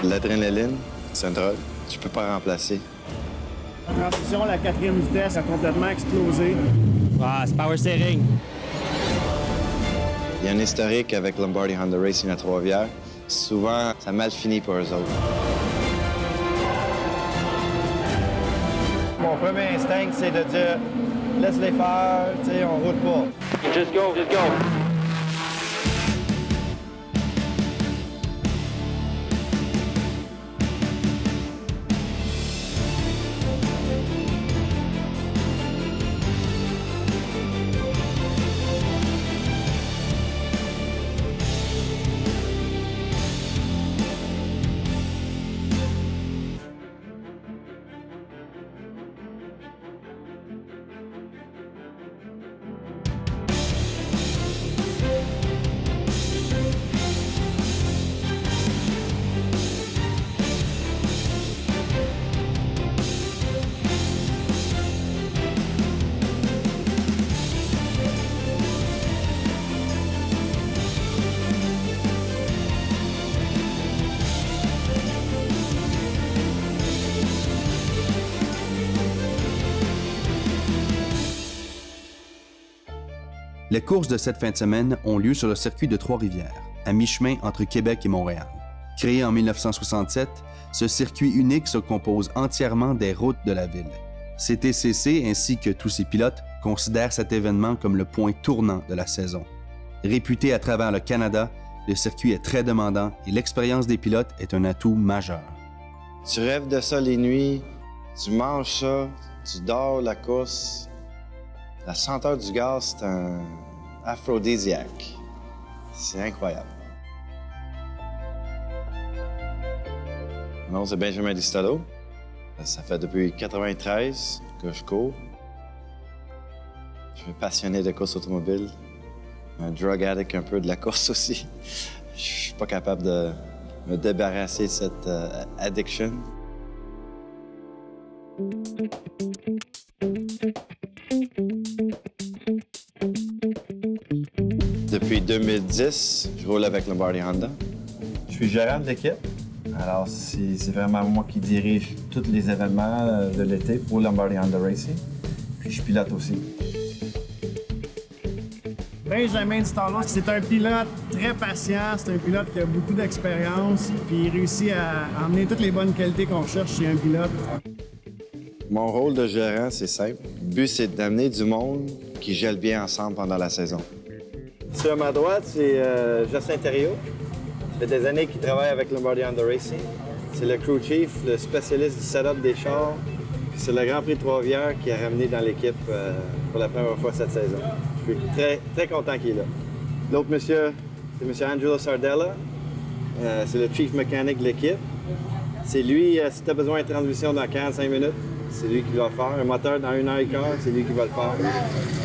L'adrénaline, c'est un drug. Tu peux pas remplacer. La transmission, la 4e vitesse a complètement explosé. Ah, c'est power steering. Il y a un historique avec Lombardi Honda Racing à Trois-Rivières. Souvent, ça a mal fini pour eux autres. Mon premier instinct, c'est de dire laisse-les faire, tu sais, on roule pas. Just go, just go. Les courses de cette fin de semaine ont lieu sur le circuit de Trois-Rivières, à mi-chemin entre Québec et Montréal. Créé en 1967, ce circuit unique se compose entièrement des routes de la ville. CTCC ainsi que tous ses pilotes considèrent cet événement comme le point tournant de la saison. Réputé à travers le Canada, le circuit est très demandant et l'expérience des pilotes est un atout majeur. Tu rêves de ça les nuits, tu manges ça, tu dors la course. La senteur du gaz, c'est un aphrodisiaque. C'est incroyable. Mon nom, c'est Benjamin Distallo. Ça fait depuis 1993 que je cours. Je suis passionné de course automobile. Un drug addict un peu de la course aussi. Je suis pas capable de me débarrasser de cette addiction. Depuis 2010, je roule avec Lombardi Honda. Je suis gérant de l'équipe. Alors, c'est vraiment moi qui dirige tous les événements de l'été pour Lombardi Honda Racing. Puis je pilote aussi. Benjamin Distallo, c'est un pilote très patient, c'est un pilote qui a beaucoup d'expérience, puis il réussit à emmener toutes les bonnes qualités qu'on cherche chez un pilote. Mon rôle de gérant, c'est simple. Le but, c'est d'amener du monde qui gèle bien ensemble pendant la saison. Sur ma droite, c'est Jocelyn Thériault. Ça fait des années qu'il travaille avec Lombardi Honda Racing. C'est le crew chief, le spécialiste du setup des chars. Puis c'est le Grand Prix de Trois-Rivières qui a ramené dans l'équipe pour la première fois cette saison. Je suis très, très content qu'il est là. L'autre monsieur, c'est M. Angelo Sardella. C'est le chief mechanic de l'équipe. C'est lui, si tu as besoin de transmission dans 45 minutes, c'est lui qui va le faire. Un moteur dans 1h15, c'est lui qui va le faire.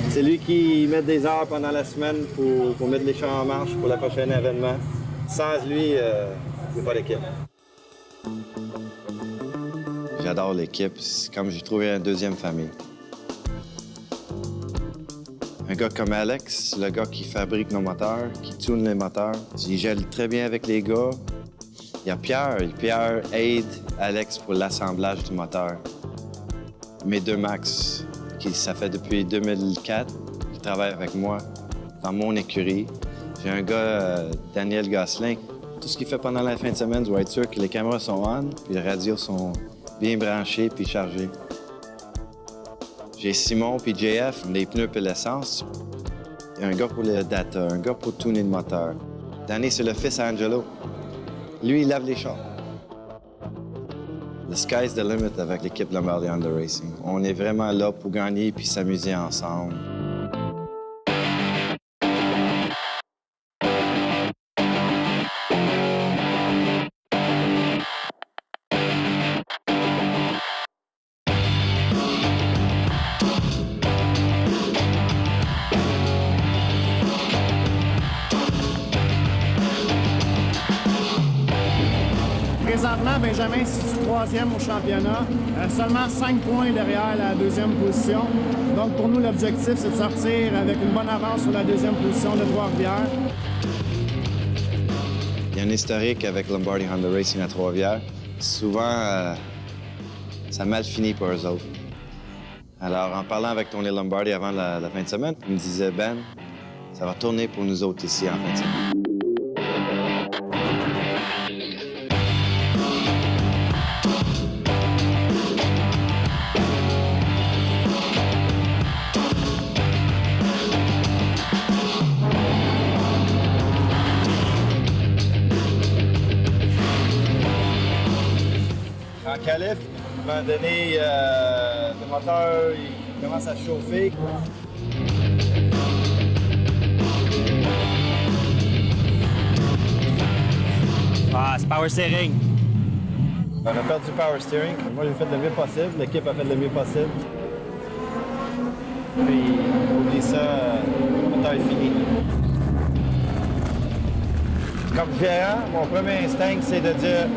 C'est lui qui met des heures pendant la semaine pour mettre les chars en marche pour le prochain événement. Sans lui, il n'y a pas d'équipe. J'adore l'équipe. C'est comme j'ai trouvé une deuxième famille. Un gars comme Alex, le gars qui fabrique nos moteurs, qui tune les moteurs, il gèle très bien avec les gars. Il y a Pierre. Pierre aide Alex pour l'assemblage du moteur. Mes deux Max, ça fait depuis 2004, qui travaillent avec moi dans mon écurie. J'ai un gars, Daniel Gosselin. Tout ce qu'il fait pendant la fin de semaine doit être sûr que les caméras sont on, puis les radios sont bien branchés puis chargés. J'ai Simon puis JF, les pneus et l'essence. Il y a un gars pour le data, un gars pour tourner le moteur. Danny, c'est le fils à Angelo. Lui, il lave les chars. The sky's the limit avec l'équipe Lombardi Honda Racing. On est vraiment là pour gagner puis s'amuser ensemble. Présentement, Benjamin se situe 3e au championnat, seulement 5 points derrière la 2e position. Donc pour nous, l'objectif, c'est de sortir avec une bonne avance sur la 2e position de Trois-Rivières. Il y a un historique avec Lombardi Honda Racing à Trois-Rivières. Souvent, ça a mal fini pour eux autres. Alors, en parlant avec Tony Lombardi avant la fin de semaine, il me disait, Ben, ça va tourner pour nous autres ici en fin de semaine. En qualif, à un moment donné, le moteur il commence à chauffer. Ah, c'est power steering. On a perdu le power steering. Moi, j'ai fait le mieux possible. L'équipe a fait le mieux possible. Puis, oublie ça, le moteur est fini. Comme gérant, mon premier instinct, c'est de dire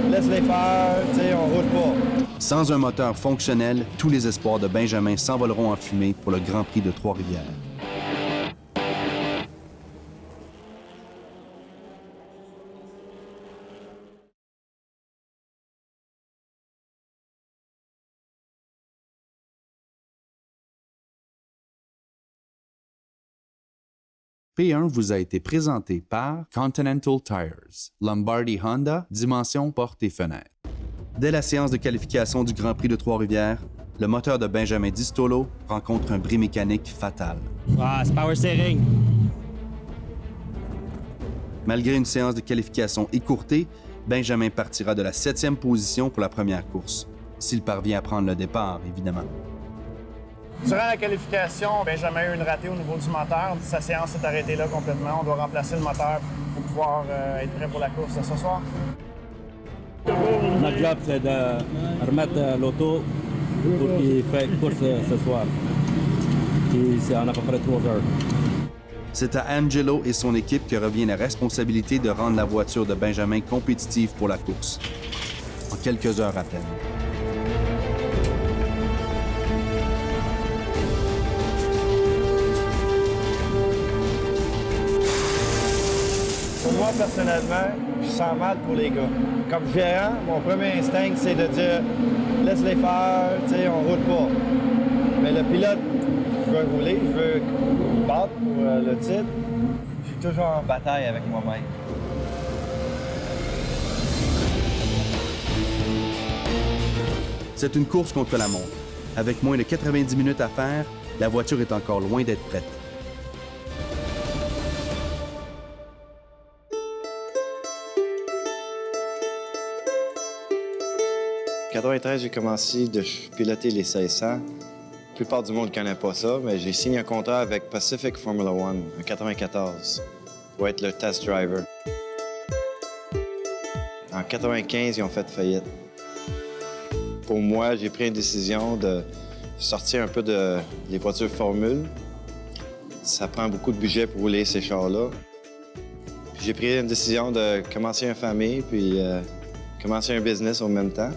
laisse-les faire, tu sais, on roule pas. Sans un moteur fonctionnel, tous les espoirs de Benjamin s'envoleront en fumée pour le Grand Prix de Trois-Rivières. P1 vous a été présenté par Continental Tires, Lombardi Honda, dimension portes et fenêtres. Dès la séance de qualification du Grand Prix de Trois-Rivières, le moteur de Benjamin Distolo rencontre un bris mécanique fatal. Ah, c'est power steering. Malgré une séance de qualification écourtée, Benjamin partira de la 7e position pour la première course, s'il parvient à prendre le départ, évidemment. Durant la qualification, Benjamin a eu une ratée au niveau du moteur. Sa séance s'est arrêtée là complètement. On doit remplacer le moteur pour pouvoir être prêt pour la course de ce soir. Notre job, c'est de remettre l'auto pour qu'il fasse course ce soir. Puis c'est en à peu près 3 heures. C'est à Angelo et son équipe que revient la responsabilité de rendre la voiture de Benjamin compétitive pour la course. En quelques heures à peine. Moi, personnellement, je sens mal pour les gars. Comme gérant, mon premier instinct, c'est de dire laisse-les faire, tu sais, on roule pas. Mais le pilote, je veux rouler, je veux battre pour le titre. Je suis toujours en bataille avec moi-même. C'est une course contre la montre. Avec moins de 90 minutes à faire, la voiture est encore loin d'être prête. En 1993, j'ai commencé de piloter les 1600. La plupart du monde ne connaît pas ça, mais j'ai signé un contrat avec Pacific Formula One en 1994 pour être le test driver. En 1995, ils ont fait faillite. Pour moi, j'ai pris une décision de sortir un peu des voitures Formule. Ça prend beaucoup de budget pour rouler ces chars-là. Puis j'ai pris une décision de commencer une famille, puis commencer un business en même temps.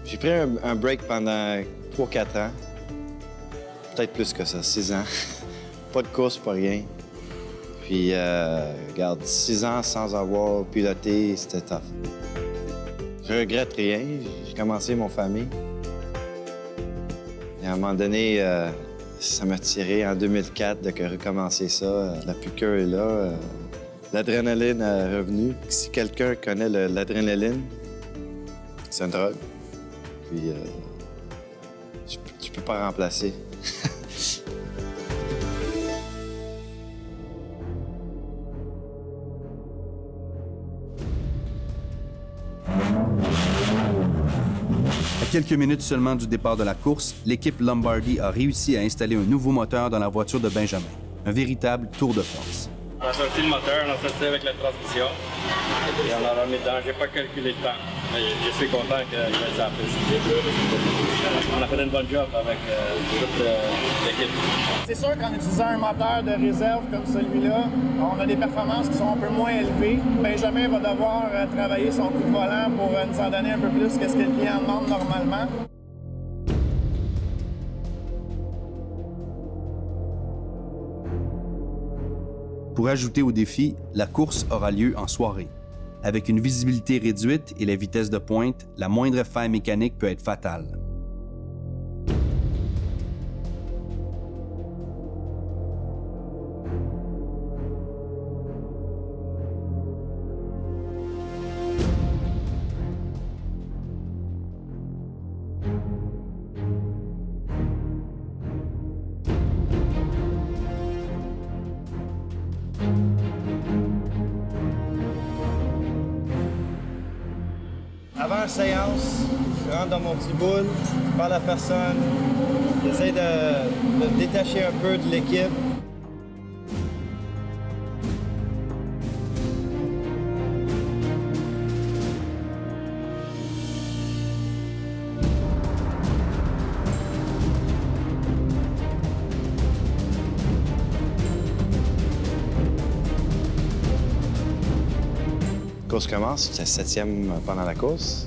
J'ai pris un break pendant 3-4 ans. Peut-être plus que ça, 6 ans. Pas de course, pas rien. Puis, regarde, 6 ans sans avoir piloté, c'était tough. Je regrette rien. J'ai commencé mon famille. Et à un moment donné, ça m'a tiré en 2004 de recommencer ça. La piqûre est là. L'adrénaline est revenue. Si quelqu'un connaît l'adrénaline, c'est une drogue. Puis, tu peux pas remplacer. À quelques minutes seulement du départ de la course, l'équipe Lombardi a réussi à installer un nouveau moteur dans la voiture de Benjamin. Un véritable tour de force. On a sorti le moteur, on a sorti avec la transmission. Et on l'a remis dedans. J'ai pas calculé le temps. Mais je suis content qu'il ait ça plus. On a fait un bon job avec toute l'équipe. C'est sûr qu'en utilisant un moteur de réserve comme celui-là, on a des performances qui sont un peu moins élevées. Benjamin va devoir travailler son coup de volant pour nous en donner un peu plus que ce que le client demande normalement. Pour ajouter au défi, la course aura lieu en soirée. Avec une visibilité réduite et la vitesse de pointe, la moindre faille mécanique peut être fatale. Avant la séance, je rentre dans mon petit boule, je parle à personne, j'essaie de me détacher un peu de l'équipe. La course commence, j'étais 7e pendant la course.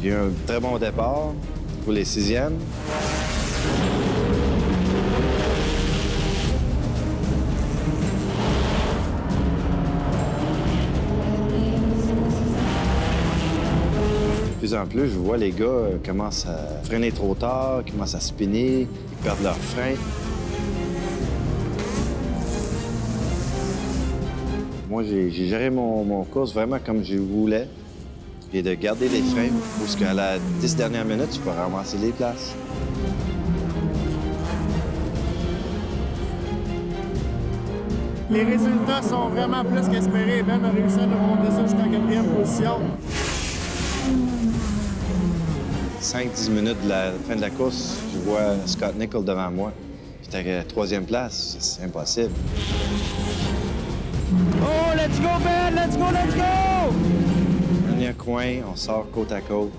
J'ai eu un très bon départ pour les 6e. De plus en plus, je vois les gars commencent à freiner trop tard, commencent à spinner, ils perdent leur frein. Moi, j'ai géré mon course vraiment comme je voulais. Et de garder les freins, parce qu'à la 10 dernières minutes, tu peux ramasser les places. Les résultats sont vraiment plus qu'espérés. Ben a réussi à remonter ça jusqu'en 4e position. 5-10 minutes de la fin de la course, je vois Scott Nichol devant moi. J'étais à 3e place, c'est impossible. Oh, let's go, Ben! Let's go, let's go! Dernier coin, on sort côte à côte.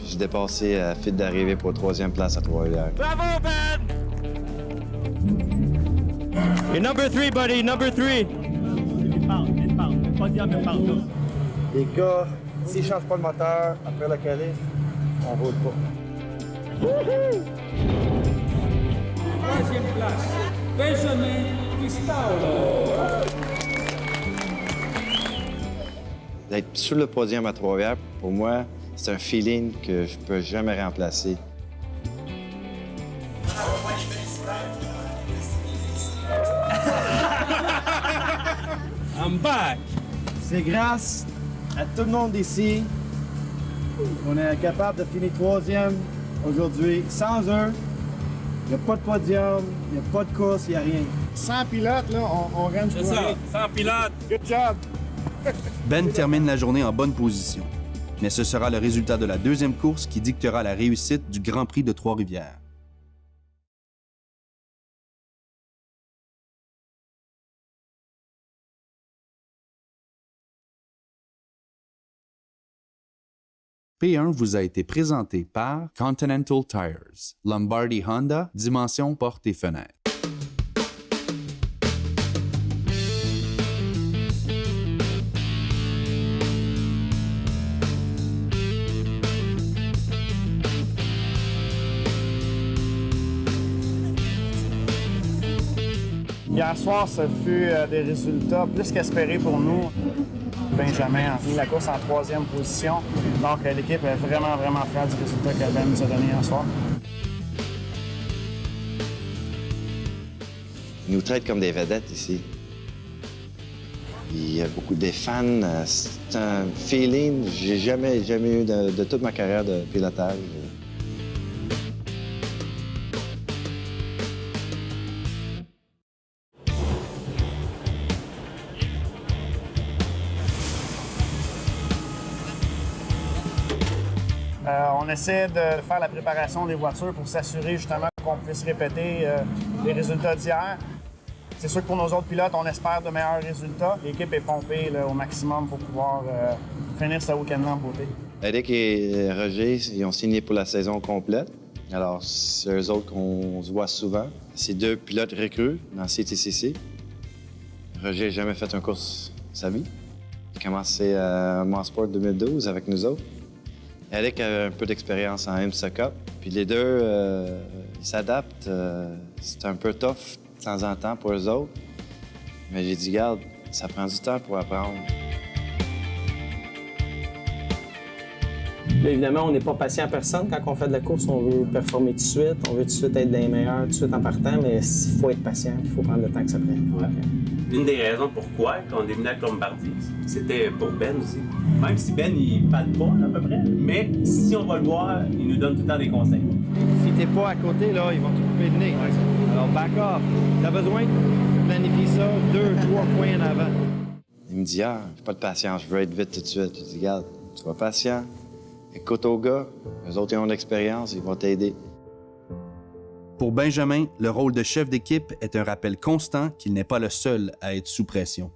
J'ai dépassé la file d'arrivée pour la 3e place à Trois-Rivières. Bravo, Ben! You're number 3, buddy, number 3. Les gars, s'ils ne changent pas le moteur après le qualif, on roule pas. Troisième place, Benjamin Cristaulo. D'être sur le podium à Trois-Rivières, pour moi, c'est un feeling que je peux jamais remplacer. I'm back! C'est grâce à tout le monde ici qu'on est capable de finir 3e aujourd'hui. Sans eux, il n'y a pas de podium, il n'y a pas de course, il n'y a rien. Sans pilote, là, on range C'est ça, sans pilote. Good job! Ben termine la journée en bonne position. Mais ce sera le résultat de la 2e course qui dictera la réussite du Grand Prix de Trois-Rivières. P1 vous a été présenté par Continental Tires, Lombardi Honda, Dimension portes et fenêtres. Hier soir, ce fut des résultats plus qu'espérés pour nous. Benjamin a fini la course en 3e position. Donc, l'équipe est vraiment, vraiment fière du résultat que Ben nous a donné hier soir. Ils nous traitent comme des vedettes ici. Il y a beaucoup de fans. C'est un feeling que j'ai jamais eu de toute ma carrière de pilotage. On essaie de faire la préparation des voitures pour s'assurer justement qu'on puisse répéter les résultats d'hier. C'est sûr que pour nos autres pilotes, on espère de meilleurs résultats. L'équipe est pompée là, au maximum pour pouvoir finir ce week-end-là en beauté. Eric et Roger, ils ont signé pour la saison complète. Alors, c'est eux autres qu'on se voit souvent. C'est 2 pilotes recrues dans CTCC. Roger n'a jamais fait une course de sa vie. Il a commencé à Montsport 2012 avec nous autres. Eric a un peu d'expérience en IMSA Cup. Puis les deux, ils s'adaptent. C'est un peu tough de temps en temps pour eux autres. Mais j'ai dit, garde, ça prend du temps pour apprendre. Là, évidemment, on n'est pas patient à personne. Quand on fait de la course, on veut performer tout de suite, on veut tout de suite être des meilleurs, tout de suite en partant, mais il faut être patient, il faut prendre le temps que ça prenne. Ouais. Une des raisons pourquoi on est venu à Lombardie, c'était pour Ben aussi. Même si Ben, il parle pas à peu près, mais si on va le voir, il nous donne tout le temps des conseils. Si t'es pas à côté, là, ils vont te couper le nez. Alors, back off. T'as besoin de planifier ça 2-3 points en avant. Il me dit, ah, j'ai pas de patience, je veux être vite tout de suite. Je dis, garde, sois patient, écoute aux gars, eux autres ils ont de l'expérience, ils vont t'aider. Pour Benjamin, le rôle de chef d'équipe est un rappel constant qu'il n'est pas le seul à être sous pression.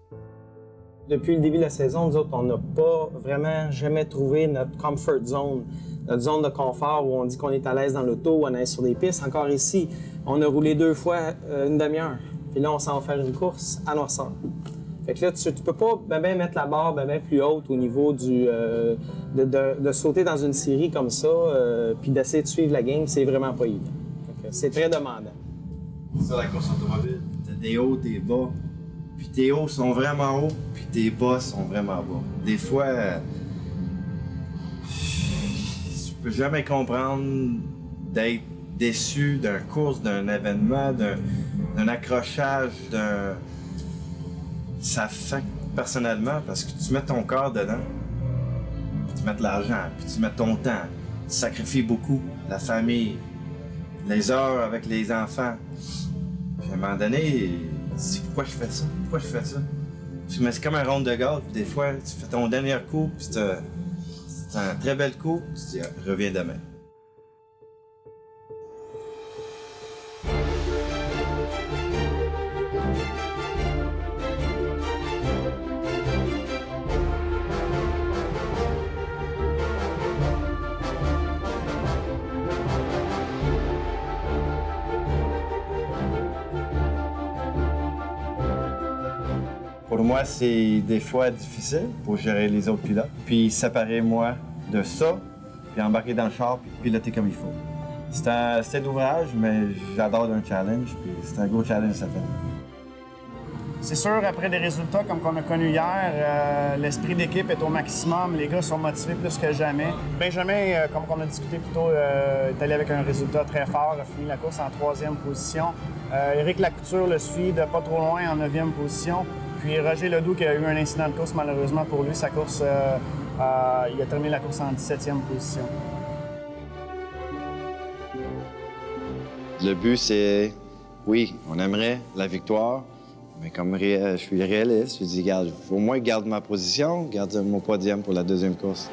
Depuis le début de la saison, nous autres, on n'a pas vraiment jamais trouvé notre comfort zone, notre zone de confort où on dit qu'on est à l'aise dans l'auto ou on est sur des pistes. Encore ici, on a roulé 2 fois une demi-heure. Puis là, on s'en va faire une course à noirceur. Fait que là, tu peux pas ben mettre la barre ben plus haute au niveau de sauter dans une série comme ça puis d'essayer de suivre la game, c'est vraiment pas évident. C'est très demandant. C'est ça la course automobile. T'as des hauts, des bas. Puis tes hauts sont vraiment hauts, puis tes bas sont vraiment bas. Des fois, tu peux jamais comprendre d'être déçu d'une course, d'un événement, d'un accrochage, Ça affecte personnellement parce que tu mets ton corps dedans, tu mets de l'argent, puis tu mets ton temps. Tu sacrifies beaucoup, la famille, les heures avec les enfants. Puis à un moment donné, tu te dis pourquoi je fais ça? Pourquoi je fais ça? Mais c'est comme un rond de gaz, puis des fois, tu fais ton dernier coup, puis c'est un très bel coup, tu te dis reviens demain. Pour moi, c'est des fois difficile pour gérer les autres pilotes. Puis séparer moi de ça, puis embarquer dans le char, puis piloter comme il faut. C'est un ouvrage, mais j'adore un challenge, puis c'est un gros challenge cette année. C'est sûr, après des résultats comme qu'on a connus hier, l'esprit d'équipe est au maximum. Les gars sont motivés plus que jamais. Benjamin, comme on a discuté plus tôt, est allé avec un résultat très fort, a fini la course en 3e position. Éric Lacouture le suit de pas trop loin en 9e position. Puis Roger Ledoux qui a eu un incident de course, malheureusement pour lui, sa course, il a terminé la course en 17e position. Le but, c'est, oui, on aimerait la victoire, mais comme je suis réaliste, je dis, garde, au moins garde ma position, garde mon podium pour la 2e course.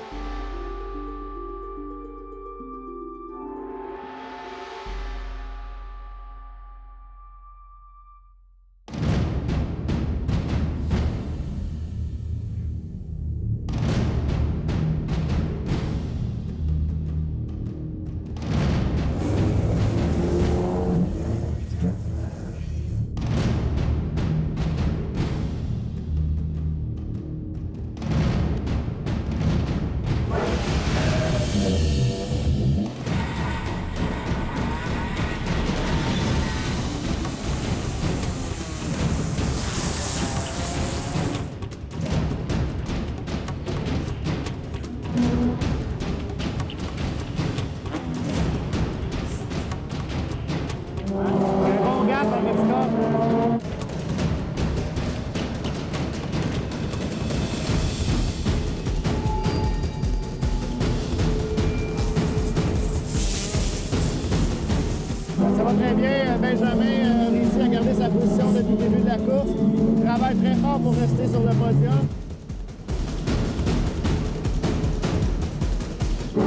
Ça va très bien. Benjamin a réussi à garder sa position depuis le début de la course. Il travaille très fort pour rester sur le podium.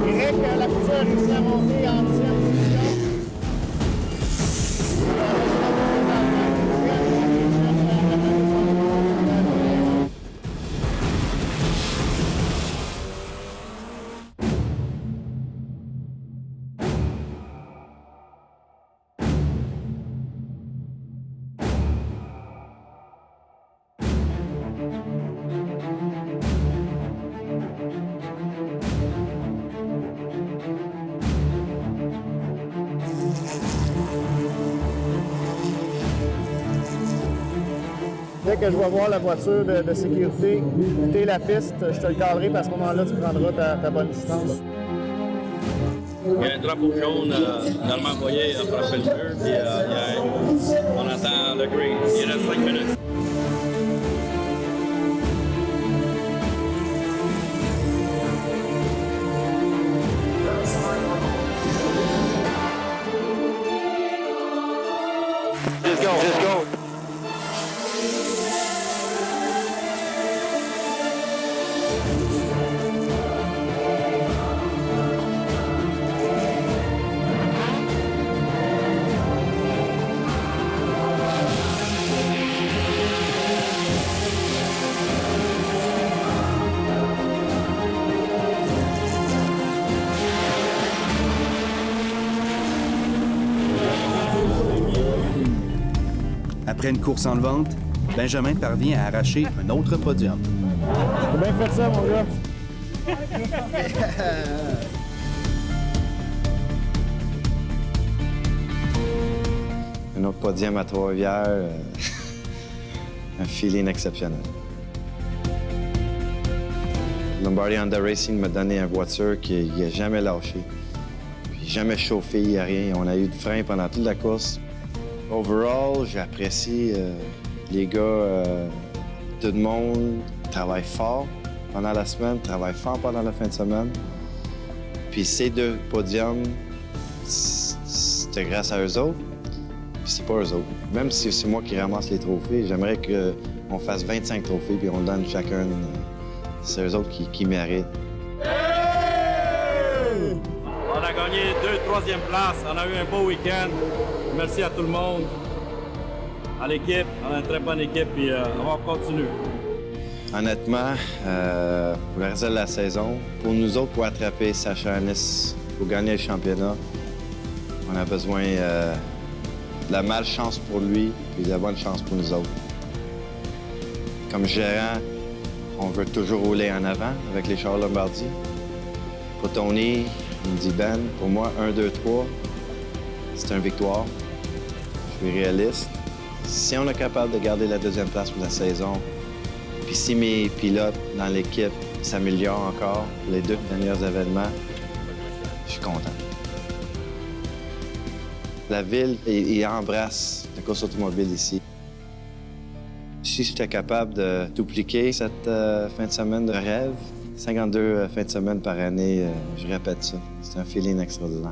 Éric Lacouture a réussi à monter en 10e position. Dès que je vais voir la voiture de sécurité quitter la piste, je te le calerai, puis à ce moment-là, tu prendras ta bonne distance. Il y a un drapeau jaune normalement envoyé à frapper le feu, puis on attend le green. Il reste 5 minutes. Let's go, let's go. Après une course enlevante, Benjamin parvient à arracher un autre podium. J'ai bien fait ça, mon gars. Un autre podium à Trois-Rivières, un feeling exceptionnel. Lombardi Honda Racing m'a donné une voiture qui n'a jamais lâché, puis jamais chauffé, il n'y a rien. On a eu de frein pendant toute la course. Overall, j'apprécie les gars, tout le monde travaille fort pendant la semaine, travaille fort pendant la fin de semaine. Puis ces 2 podiums, c'était grâce à eux autres, puis c'est pas eux autres. Même si c'est moi qui ramasse les trophées, j'aimerais qu'on fasse 25 trophées puis on donne chacun. C'est eux autres qui méritent. On a gagné 2 troisième places. On a eu un beau week-end. Merci à tout le monde. À l'équipe. On a une très bonne équipe et on va continuer. Honnêtement, pour le reste de la saison, pour nous autres, pour attraper Sacha Hannus, pour gagner le championnat, on a besoin de la malchance pour lui et de la bonne chance pour nous autres. Comme gérant, on veut toujours rouler en avant avec les chars Lombardi. Pour Tony, il me dit Ben, pour moi, 1, 2, 3, c'est une victoire. Je suis réaliste. Si on est capable de garder la 2e place pour la saison, puis si mes pilotes dans l'équipe s'améliorent encore pour les 2 derniers événements, je suis content. La ville, il embrasse la course automobile ici. Si j'étais capable de dupliquer cette fin de semaine de rêve, 52 fins de semaine par année, je répète ça. C'est un feeling extraordinaire.